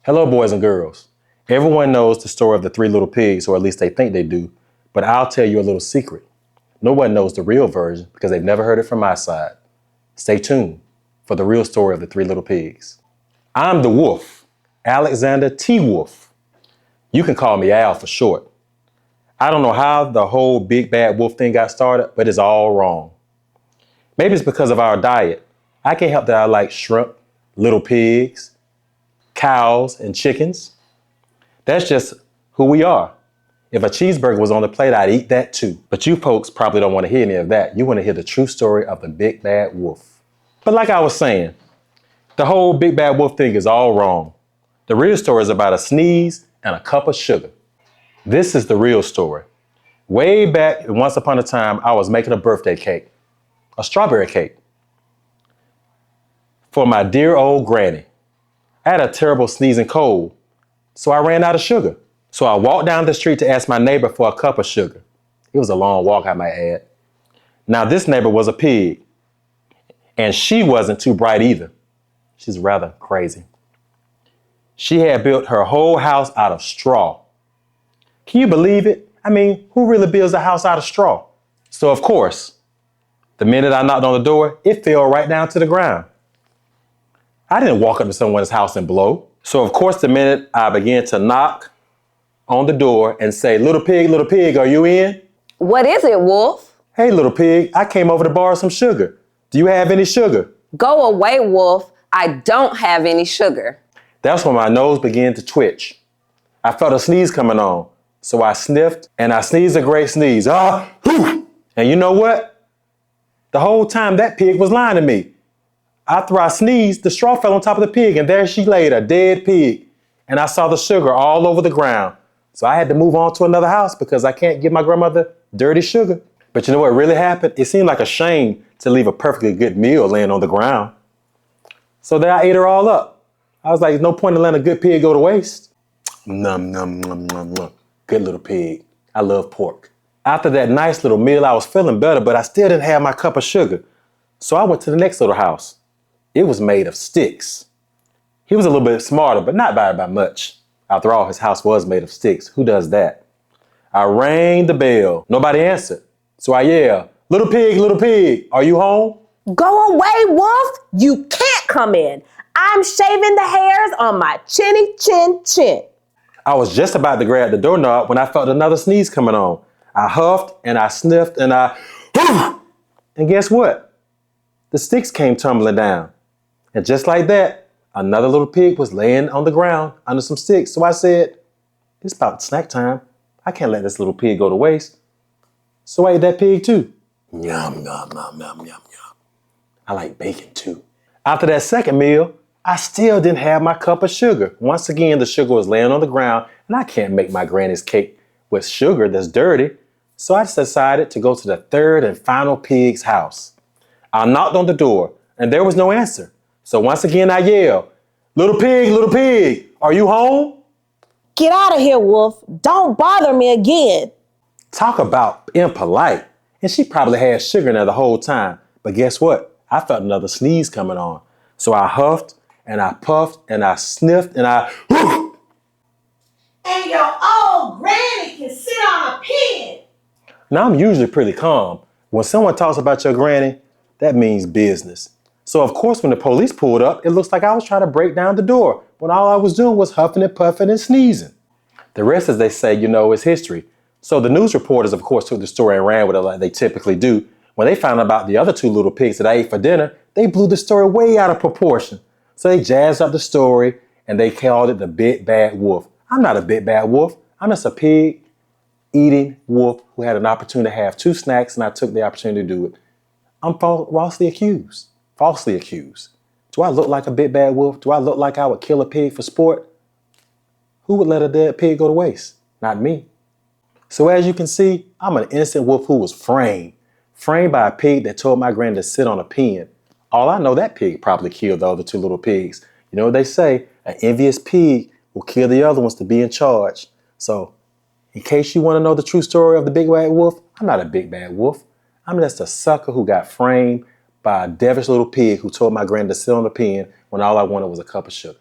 Hello, boys and girls. Everyone knows the story of the three little pigs, or at least they think they do, but I'll tell you a little secret. No one knows the real version because they've never heard it from my side. Stay tuned for the real story of the three little pigs. I'm the wolf, Alexander T. Wolf. You can call me Al for short. I don't know how the whole big bad wolf thing got started, but it's all wrong. Maybe it's because of our diet. I can't help that I like shrimp, little pigs, cows, and chickens. That's just who we are. If a cheeseburger was on the plate, I'd eat that too. But you folks probably don't want to hear any of that. You want to hear the true story of the big bad wolf. But like I was saying, the whole big bad wolf thing is all wrong. The real story is about a sneeze and a cup of sugar. This is the real story. Way back, once upon a time, I was making a birthday cake, a strawberry cake, for my dear old granny. I had a terrible sneezing cold, so I ran out of sugar. So I walked down the street to ask my neighbor for a cup of sugar. It was a long walk, I might add. Now, this neighbor was a pig, and she wasn't too bright either. She's rather crazy. She had built her whole house out of straw. Can you believe it? I mean, who really builds a house out of straw? So, of course, the minute I knocked on the door, it fell right down to the ground. I didn't walk up to someone's house and blow. So, of course, the minute I began to knock on the door and say, little pig, are you in? What is it, Wolf? Hey, little pig, I came over to borrow some sugar. Do you have any sugar? Go away, Wolf. I don't have any sugar. That's when my nose began to twitch. I felt a sneeze coming on. So I sniffed and I sneezed a great sneeze. And you know what? The whole time that pig was lying to me. After I sneezed, the straw fell on top of the pig and there she laid, a dead pig. And I saw the sugar all over the ground. So I had to move on to another house because I can't give my grandmother dirty sugar. But you know what really happened? It seemed like a shame to leave a perfectly good meal laying on the ground. So then I ate her all up. I was like, no point in letting a good pig go to waste. Num, num, num, num, num. Good little pig. I love pork. After that nice little meal, I was feeling better, but I still didn't have my cup of sugar. So I went to the next little house. It was made of sticks. He was a little bit smarter, but not by much. After all, his house was made of sticks. Who does that? I rang the bell. Nobody answered. So I yelled, little pig, are you home? Go away, Wolf. You can't come in. I'm shaving the hairs on my chinny chin. I was just about to grab the doorknob when I felt another sneeze coming on. I huffed and I sniffed and and guess what? The sticks came tumbling down. And just like that, another little pig was laying on the ground under some sticks. So I said, it's about snack time. I can't let this little pig go to waste. So I ate that pig too. Yum, yum, yum, yum, yum, yum. I like bacon too. After that second meal, I still didn't have my cup of sugar. Once again, the sugar was laying on the ground and I can't make my granny's cake with sugar that's dirty. So I just decided to go to the third and final pig's house. I knocked on the door and there was no answer. So once again, I yelled, little pig, are you home? Get out of here, Wolf. Don't bother me again. Talk about impolite. And she probably had sugar in there the whole time. But guess what? I felt another sneeze coming on. So I huffed and I puffed and I sniffed and I And your old granny can sit on a pin. Now I'm usually pretty calm. When someone talks about your granny, that means business. So of course, when the police pulled up, it looks like I was trying to break down the door when all I was doing was huffing and puffing and sneezing. The rest, as they say, is history. So the news reporters, of course, took the story and ran with it like they typically do. When they found out about the other two little pigs that I ate for dinner, they blew the story way out of proportion. So they jazzed up the story and they called it the big bad wolf. I'm not a big bad wolf. I'm just a pig eating wolf who had an opportunity to have two snacks and I took the opportunity to do it. I'm falsely accused. Do I look like a big bad wolf? Do I look like I would kill a pig for sport? Who would let a dead pig go to waste? Not me. So as you can see, I'm an innocent wolf who was framed by a pig that told my granny to sit on a pen. All I know, that pig probably killed the other two little pigs. You know what they say? An envious pig will kill the other ones to be in charge. So in case you want to know the true story of the big bad wolf, I'm not a big bad wolf. I'm just a sucker who got framed by a devilish little pig who told my granny to sit on the pen when all I wanted was a cup of sugar.